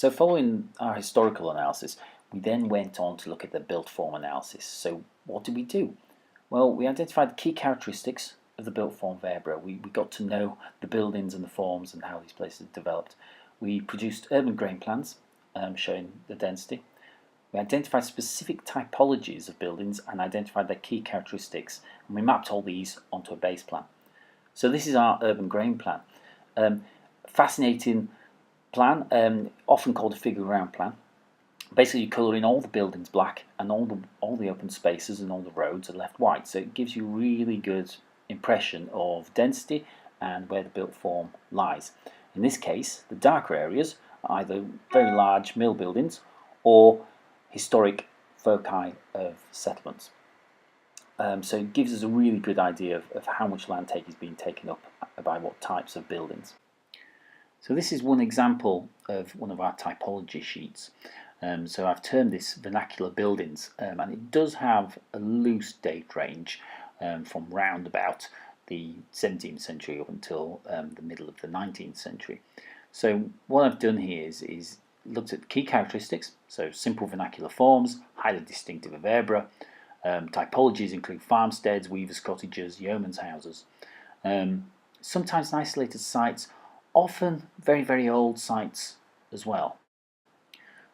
So following our historical analysis, we then went on to look at the built form analysis. So what did we do? Well, we identified the key characteristics of the built form of Aireborough. We got to know the buildings and the forms and how these places developed. We produced urban grain plans showing the density. We identified specific typologies of buildings and identified their key characteristics, and we mapped all these onto a base plan. So this is our urban grain plan. Fascinating plan, often called a figure ground plan. Basically, you colour in all the buildings black, and all the open spaces and all the roads are left white. So it gives you a really good impression of density and where the built form lies. In this case, the darker areas are either very large mill buildings or historic foci of settlements. So it gives us a really good idea of how much land take is being taken up by what types of buildings. So this is one example of one of our typology sheets. So I've termed this vernacular buildings, and it does have a loose date range from round about the 17th century up until the middle of the 19th century. So what I've done here is looked at key characteristics, so simple vernacular forms, highly distinctive of Aireborough. Typologies include farmsteads, weavers' cottages, yeomen's houses. Sometimes isolated sites, often very, very old sites as well.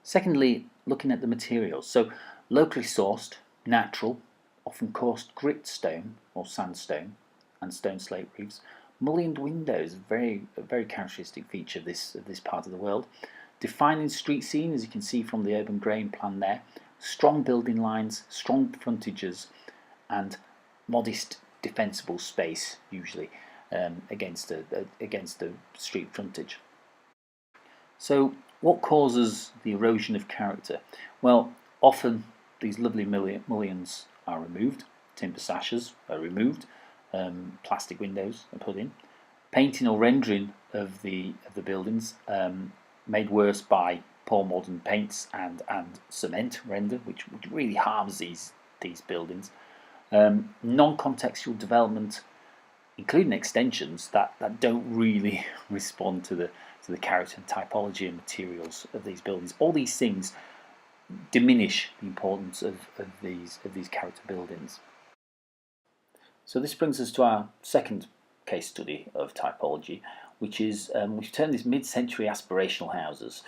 Secondly, looking at the materials. So locally sourced, natural, often coarse grit stone or sandstone and stone slate roofs. Mullioned windows, a very characteristic feature of this part of the world. Defining street scene, as you can see from the urban grain plan there. Strong building lines, strong frontages, and modest defensible space, usually against the street frontage. So what causes the erosion of character? Well, often these lovely mullions are removed, timber sashes are removed, plastic windows are put in, painting or rendering of the buildings made worse by poor modern paints and cement render, which really harms these buildings. Non-contextual development, including extensions that don't really respond to the character and typology and materials of these buildings. All these things diminish the importance of these character buildings. So this brings us to our second case study of typology, which is we've termed this mid-century aspirational houses.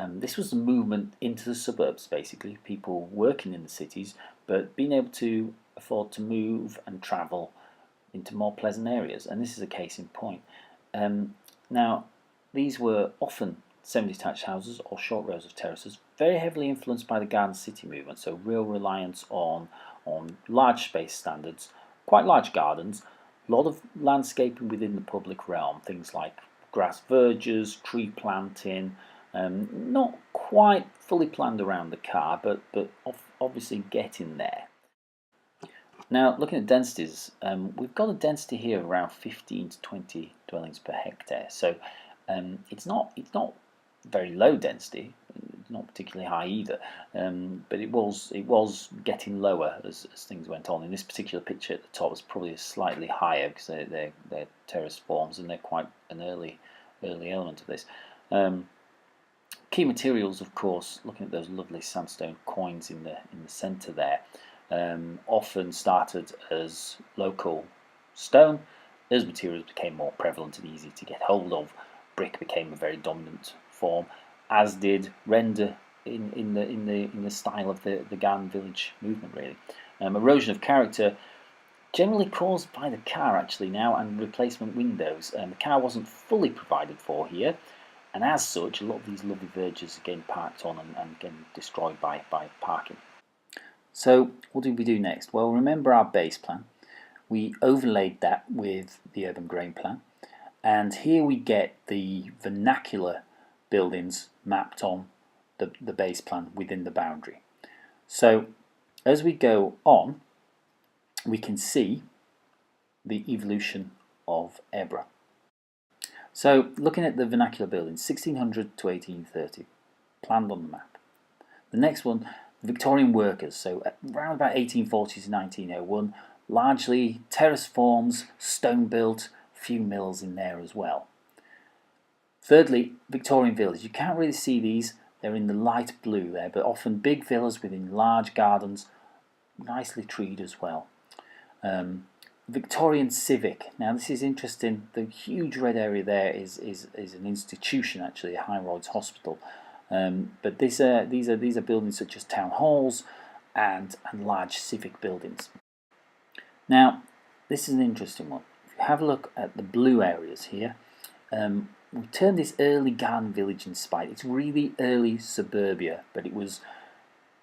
This was the movement into the suburbs, basically, people working in the cities but being able to afford to move and travel into more pleasant areas, and this is a case in point. Now, these were often semi-detached houses or short rows of terraces, very heavily influenced by the garden city movement, so real reliance on large space standards, quite large gardens, a lot of landscaping within the public realm, things like grass verges, tree planting, not quite fully planned around the car, but obviously getting there. Now, looking at densities, we've got a density here of around 15 to 20 dwellings per hectare. So it's not very low density, not particularly high either, but it was getting lower as things went on. In this particular picture at the top is probably slightly higher because they're terrace forms and they're quite an early element of this. Key materials, of course, looking at those lovely sandstone coins in the centre there. Often started as local stone. As materials became more prevalent and easy to get hold of, brick became a very dominant form, as did render in the style of the garden village movement, really. Erosion of character generally caused by the car actually now, and replacement windows. The car wasn't fully provided for here, and as such a lot of these lovely verges are getting parked on and getting destroyed by parking. So what did we do next? Well, remember our base plan. We overlaid that with the urban grain plan, and here we get the vernacular buildings mapped on the base plan within the boundary. So as we go on, we can see the evolution of Aireborough. So looking at the vernacular buildings, 1600 to 1830, planned on the map. The next one, Victorian workers, so around about 1840 to 1901, largely terrace forms, stone built, few mills in there as well. Thirdly, Victorian villas. You can't really see these, They're in the light blue there, but often big villas within large gardens, nicely treed as well. Victorian CIVIC. Now this is interesting. The huge red area there is an institution, actually, a high-rise hospital. But these are buildings such as town halls and large civic buildings. Now this is an interesting one. If you have a look at the blue areas here, we turned this early garden village inspired. It's really early suburbia, but it was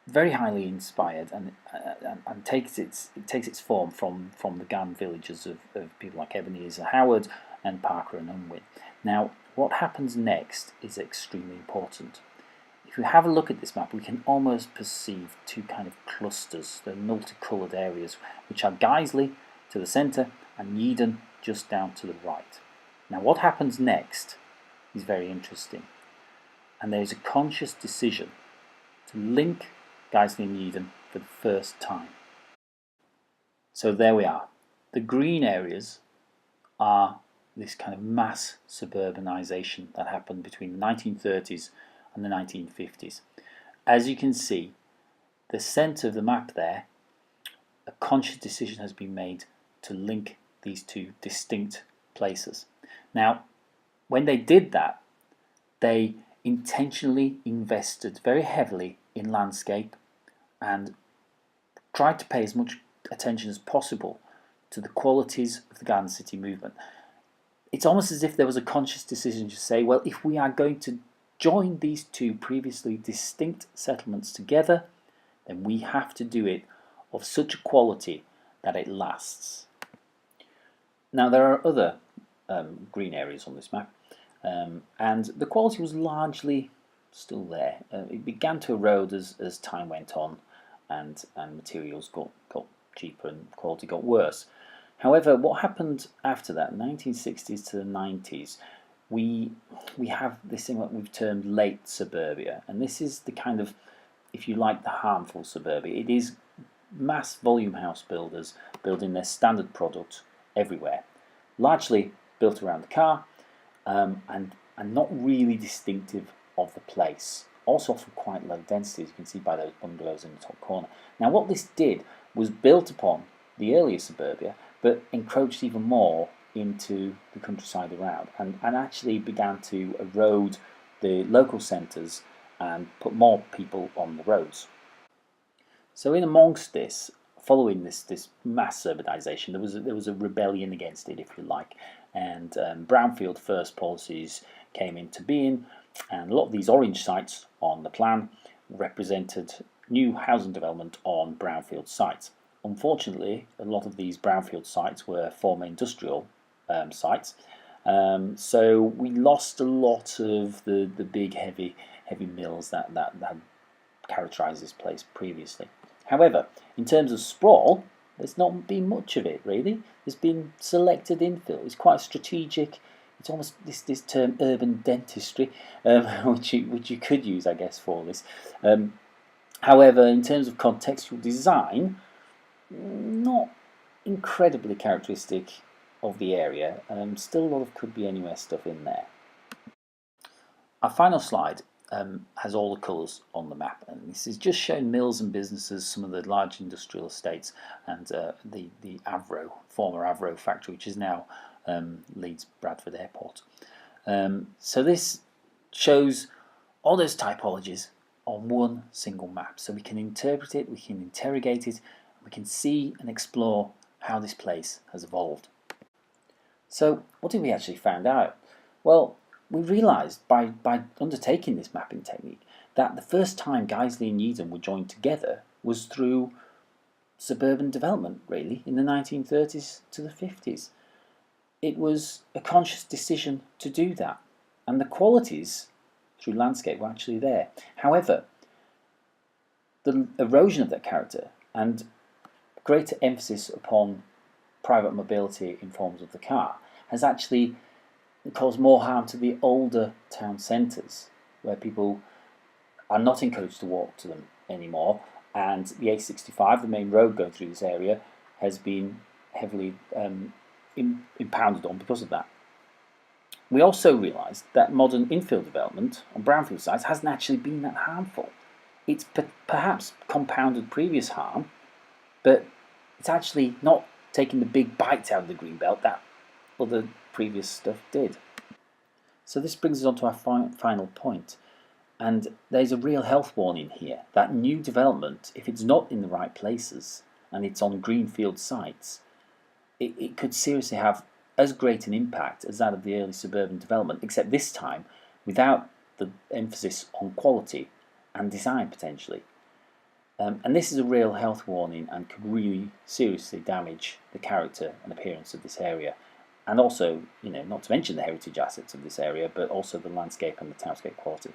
very highly inspired and takes its form from the garden villages of people like Ebenezer Howard and Parker and Unwin. Now, what happens next is extremely important. If we have a look at this map, we can almost perceive two kind of clusters, the multicoloured areas, which are Guiseley to the centre and Yeadon just down to the right. Now, what happens next is very interesting, and there is a conscious decision to link Guiseley and Yeadon for the first time. So there we are. The green areas are this kind of mass suburbanisation that happened between the 1930s and the 1950s. As you can see, the centre of the map there, a conscious decision has been made to link these two distinct places. Now, when they did that, they intentionally invested very heavily in landscape and tried to pay as much attention as possible to the qualities of the Garden City movement. It's almost as if there was a conscious decision to say, well, if we are going to join these two previously distinct settlements together, then we have to do it of such a quality that it lasts. Now, there are other green areas on this map, and the quality was largely still there. It began to erode as time went on, and materials got cheaper and quality got worse. However, what happened after that, 1960s to the 90s, we have this thing that we've termed late suburbia, and this is the kind of, if you like, the harmful suburbia. It is mass volume house builders building their standard product everywhere, largely built around the car, and not really distinctive of the place. Also often quite low density, as you can see by those bungalows in the top corner. Now what this did was built upon the earlier suburbia, but encroached even more into the countryside around, and actually began to erode the local centres and put more people on the roads. So in amongst this, following this mass urbanisation, there was a rebellion against it, if you like, and brownfield first policies came into being, and a lot of these orange sites on the plan represented new housing development on brownfield sites. Unfortunately, a lot of these brownfield sites were former industrial sites, so we lost a lot of the big heavy mills that had characterised this place previously. However, in terms of sprawl, there's not been much of it really. There's been selected infill. It's quite strategic. It's almost this term urban dentistry, which you could use, I guess, for this. However, in terms of contextual design, not incredibly characteristic of the area. Still a lot of could be anywhere stuff in there. Our final slide has all the colours on the map, and this is just showing mills and businesses, some of the large industrial estates, and the former Avro factory, which is now Leeds Bradford Airport. So this shows all those typologies on one single map, so we can interpret it, we can interrogate it, we can see and explore how this place has evolved. So what did we actually find out? Well, we realised by undertaking this mapping technique that the first time Guiseley and Yeadon were joined together was through suburban development, really, in the 1930s to the 50s. It was a conscious decision to do that, and the qualities through landscape were actually there. However, the erosion of that character and greater emphasis upon private mobility in forms of the car has actually caused more harm to the older town centres, where people are not encouraged to walk to them anymore, and the A65, the main road going through this area, has been heavily impounded on because of that. We also realised that modern infill development on brownfield sites hasn't actually been that harmful. It's perhaps compounded previous harm, but it's actually not taking the big bites out of the greenbelt that other previous stuff did. So this brings us on to our final point. And there's a real health warning here that new development, if it's not in the right places and it's on greenfield sites, it could seriously have as great an impact as that of the early suburban development, except this time without the emphasis on quality and design potentially. And this is a real health warning and could really seriously damage the character and appearance of this area. And also, not to mention the heritage assets of this area, but also the landscape and the townscape quality.